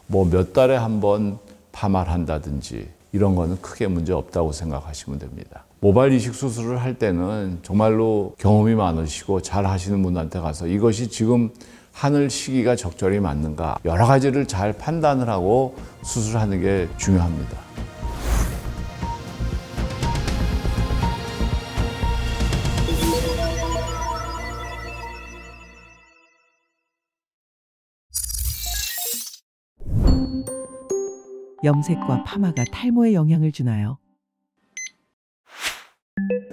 뭐 몇 달에 한 번 파마를 한다든지 이런 거는 크게 문제 없다고 생각하시면 됩니다. 모발 이식 수술을 할 때는 정말로 경험이 많으시고 잘 하시는 분한테 가서 이것이 지금 하는 시기가 적절히 맞는가 여러 가지를 잘 판단을 하고 수술하는 게 중요합니다. 염색과 파마가 탈모에 영향을 주나요?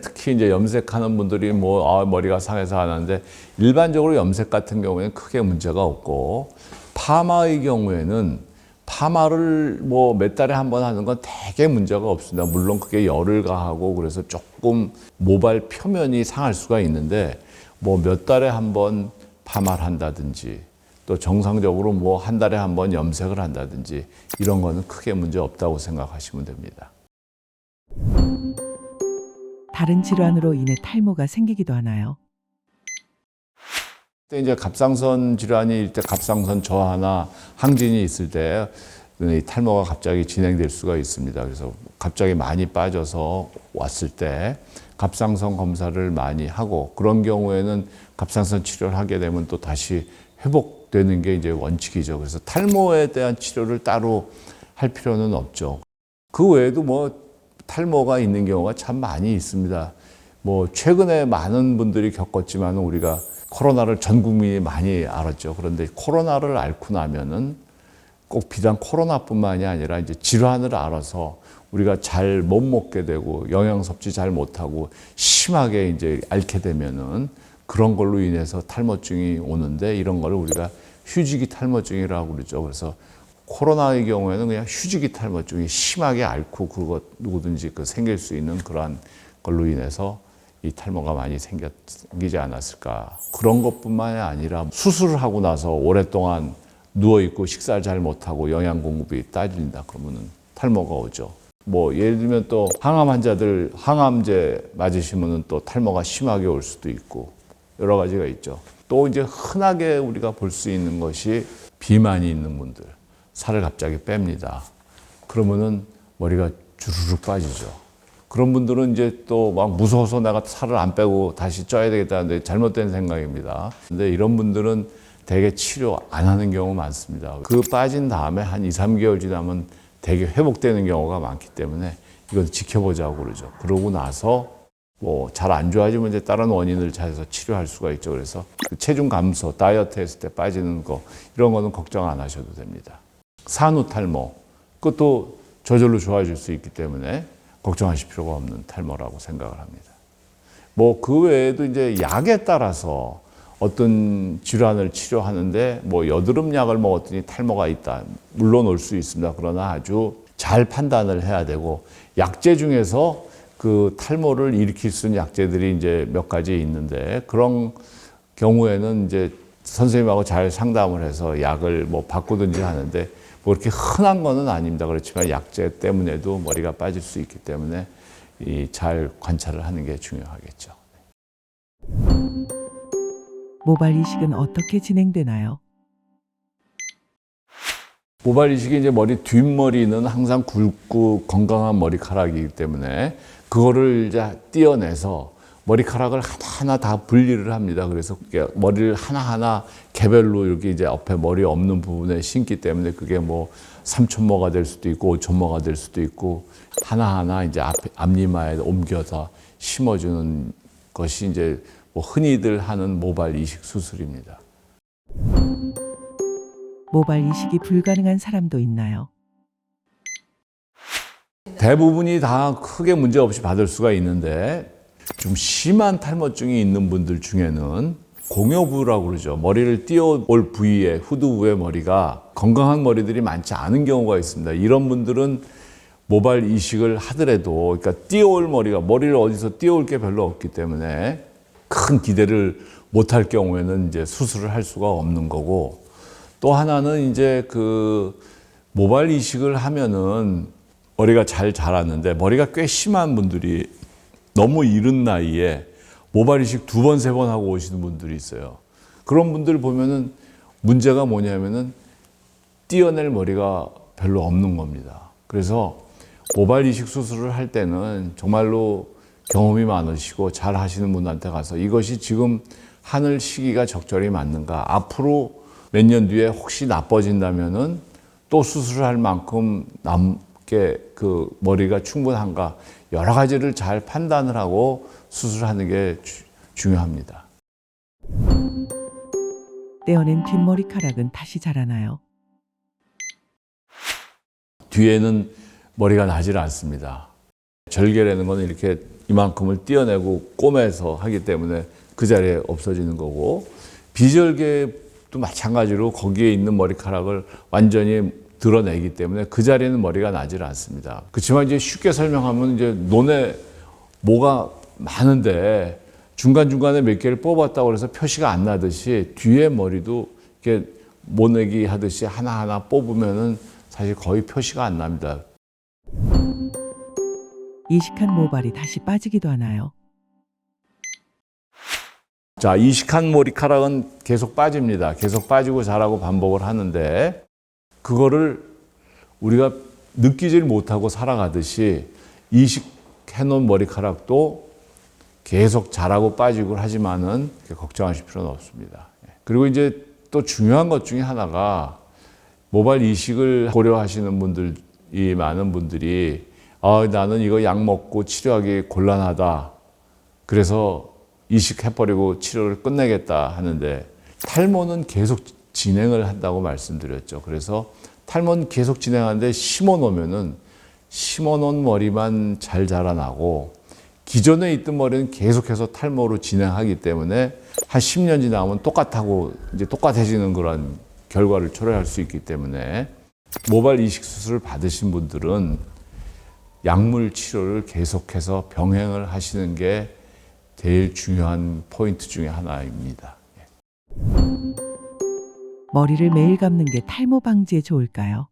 특히 이제 염색하는 분들이 머리가 상해서 하는데 일반적으로 염색 같은 경우에는 크게 문제가 없고 파마의 경우에는 파마를 몇 달에 한 번 하는 건 되게 문제가 없습니다. 물론 그게 열을 가하고 그래서 조금 모발 표면이 상할 수가 있는데 몇 달에 한 번 파마를 한다든지 또 정상적으로 한 달에 한 번 염색을 한다든지 이런 거는 크게 문제 없다고 생각하시면 됩니다. 다른 질환으로 인해 탈모가 생기기도 하나요? 그때 이제 갑상선 질환이 갑상선 저하나 항진이 있을 때 이 탈모가 갑자기 진행될 수가 있습니다. 그래서 갑자기 많이 빠져서 왔을 때 갑상선 검사를 많이 하고 그런 경우에는 갑상선 치료를 하게 되면 또 다시 회복되는 게 이제 원칙이죠. 그래서 탈모에 대한 치료를 따로 할 필요는 없죠. 그 외에도 탈모가 있는 경우가 참 많이 있습니다. 최근에 많은 분들이 겪었지만 우리가 코로나를 전 국민이 많이 알았죠. 그런데 코로나를 앓고 나면은 꼭 비단 코로나뿐만이 아니라 이제 질환을 알아서 우리가 잘 못 먹게 되고 영양 섭취 잘 못하고 심하게 이제 앓게 되면은 그런 걸로 인해서 탈모증이 오는데 이런 걸 우리가 휴지기 탈모증이라고 그러죠. 그래서 코로나의 경우에는 그냥 휴지기 탈모증이 심하게 앓고 그것 누구든지 생길 수 있는 그러한 걸로 인해서 이 탈모가 많이 생기지 않았을까. 그런 것뿐만이 아니라 수술을 하고 나서 오랫동안 누워있고 식사를 잘 못하고 영양 공급이 따진다 그러면은 탈모가 오죠. 예를 들면 또 항암 환자들 항암제 맞으시면은 또 탈모가 심하게 올 수도 있고 여러 가지가 있죠. 또 이제 흔하게 우리가 볼 수 있는 것이 비만이 있는 분들 살을 갑자기 뺍니다. 그러면은 머리가 주르륵 빠지죠. 그런 분들은 이제 또 막 무서워서 내가 살을 안 빼고 다시 쪄야 되겠다는데 잘못된 생각입니다. 근데 이런 분들은 대개 치료 안 하는 경우 많습니다. 그 빠진 다음에 한 2, 3개월 지나면 대개 회복되는 경우가 많기 때문에 이건 지켜보자고 그러죠. 그러고 나서 잘 안 좋아지면 이제 다른 원인을 찾아서 치료할 수가 있죠. 그래서 체중 감소, 다이어트 했을 때 빠지는 거 이런 거는 걱정 안 하셔도 됩니다. 산후 탈모 그것도 저절로 좋아질 수 있기 때문에 걱정하실 필요가 없는 탈모라고 생각을 합니다. 그 외에도 이제 약에 따라서 어떤 질환을 치료하는데 여드름 약을 먹었더니 탈모가 있다. 물론 올 수 있습니다. 그러나 아주 잘 판단을 해야 되고 약제 중에서 그 탈모를 일으킬 수 있는 약제들이 이제 몇 가지 있는데 그런 경우에는 이제 선생님하고 잘 상담을 해서 약을 바꾸든지 하는데 그렇게 흔한 거는 아닙니다. 그렇지만 약제 때문에도 머리가 빠질 수 있기 때문에 잘 관찰을 하는 게 중요하겠죠. 모발 이식은 어떻게 진행되나요? 모발 이식이 이제 머리 뒷머리는 항상 굵고 건강한 머리카락이기 때문에 그거를 이제 떼어내서 머리카락을 하나하나 다 분리를 합니다. 그래서 머리를 하나하나 개별로 이렇게 이제 옆에 머리 없는 부분에 심기 때문에 그게 3촌모가 될 수도 있고 5촌모가 될 수도 있고 하나하나 이제 앞니마에 옮겨서 심어주는 것이 이제 흔히들 하는 모발 이식 수술입니다. 모발 이식이 불가능한 사람도 있나요? 대부분이 다 크게 문제 없이 받을 수가 있는데 좀 심한 탈모증이 있는 분들 중에는 공여부라고 그러죠. 머리를 띄워올 부위에 후두부의 머리가 건강한 머리들이 많지 않은 경우가 있습니다. 이런 분들은 모발 이식을 하더라도 그러니까 머리를 어디서 띄워올 게 별로 없기 때문에 큰 기대를 못할 경우에는 이제 수술을 할 수가 없는 거고 또 하나는 이제 모발 이식을 하면은 머리가 잘 자랐는데 머리가 꽤 심한 분들이 너무 이른 나이에 모발 이식 2번, 3번 하고 오시는 분들이 있어요. 그런 분들 보면은 문제가 뭐냐면은 띄어낼 머리가 별로 없는 겁니다. 그래서 모발 이식 수술을 할 때는 정말로 경험이 많으시고 잘 하시는 분한테 가서 이것이 지금 하는 시기가 적절히 맞는가, 앞으로 몇 년 뒤에 혹시 나빠진다면은 또 수술할 만큼 남게 그 머리가 충분한가, 여러 가지를 잘 판단을 하고 수술하는 게 중요합니다. 떼어낸 뒷머리카락은 다시 자라나요. 뒤에는 머리가 나질 않습니다. 절개라는 건 이렇게 이만큼을 띄어내고 꼬매서 하기 때문에 그 자리에 없어지는 거고, 비절개도 마찬가지로 거기에 있는 머리카락을 완전히 드러내기 때문에 그 자리에는 머리가 나질 않습니다. 그렇지만 이제 쉽게 설명하면 이제 논에 뭐가 많은데 중간중간에 몇 개를 뽑았다고 해서 표시가 안 나듯이 뒤에 머리도 이렇게 모내기 하듯이 하나하나 뽑으면은 사실 거의 표시가 안 납니다. 이식한 모발이 다시 빠지기도 하나요? 자, 이식한 머리카락은 계속 빠집니다. 계속 빠지고 자라고 반복을 하는데, 그거를 우리가 느끼질 못하고 살아가듯이 이식해놓은 머리카락도 계속 자라고 빠지고 하지만은 걱정하실 필요는 없습니다. 그리고 이제 또 중요한 것 중에 하나가, 모발 이식을 고려하시는 분들이 많은 분들이 나는 이거 약 먹고 치료하기 곤란하다, 그래서 이식해버리고 치료를 끝내겠다 하는데, 탈모는 계속 진행을 한다고 말씀드렸죠. 그래서 탈모는 계속 진행하는데 심어놓으면은 심어놓은 머리만 잘 자라나고 기존에 있던 머리는 계속해서 탈모로 진행하기 때문에 한 10년 지나면 똑같아지는 그런 결과를 초래할 수 있기 때문에, 모발 이식 수술을 받으신 분들은 약물 치료를 계속해서 병행을 하시는 게 제일 중요한 포인트 중에 하나입니다. 머리를 매일 감는 게 탈모 방지에 좋을까요?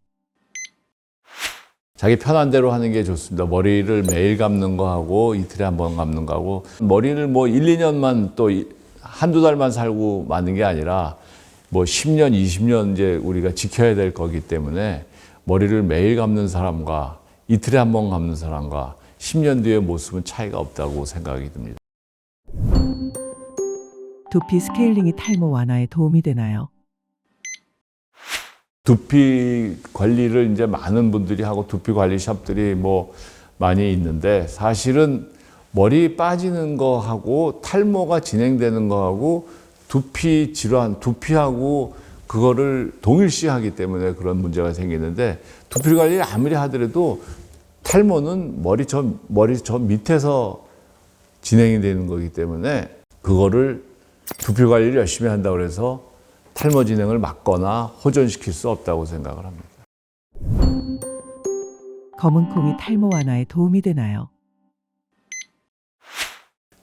자기 편한 대로 하는 게 좋습니다. 머리를 매일 감는 거하고 이틀에 한 번 감는 거하고, 머리를 뭐 1, 2년만 또 한두 달만 살고 마는 게 아니라 뭐 10년, 20년 이제 우리가 지켜야 될 거기 때문에, 머리를 매일 감는 사람과 이틀에 한 번 감는 사람과 10년 뒤의 모습은 차이가 없다고 생각이 듭니다. 두피 스케일링이 탈모 완화에 도움이 되나요? 두피 관리를 이제 많은 분들이 하고 두피 관리 샵들이 뭐 많이 있는데, 사실은 머리 빠지는 거하고 탈모가 진행되는 거하고 두피 질환, 두피하고 그거를 동일시하기 때문에 그런 문제가 생기는데, 두피 관리를 아무리 하더라도 탈모는 머리 저 밑에서 진행이 되는 거기 때문에, 그거를 두피 관리를 열심히 한다고 해서 탈모 진행을 막거나 호전시킬 수 없다고 생각을 합니다. 검은 콩이 탈모 완화에 도움이 되나요?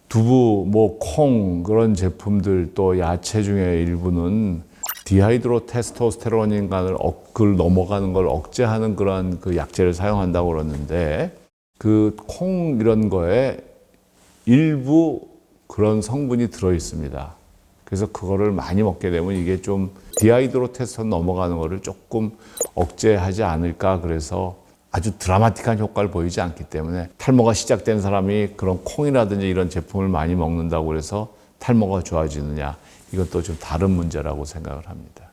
두부, 뭐 콩 그런 제품들, 또 야채 중에 일부는 디하이드로 테스토스테론인간을 그걸 넘어가는 걸 억제하는 그런 그 약재를 사용한다고 그러는데, 그 콩 이런 거에 일부 그런 성분이 들어 있습니다. 그래서 그거를 많이 먹게 되면 이게 좀 디하이드로 테스토스테론 넘어가는 거를 조금 억제하지 않을까, 그래서 아주 드라마틱한 효과를 보이지 않기 때문에, 탈모가 시작된 사람이 그런 콩이라든지 이런 제품을 많이 먹는다고 해서 탈모가 좋아지느냐, 이것도 좀 다른 문제라고 생각을 합니다.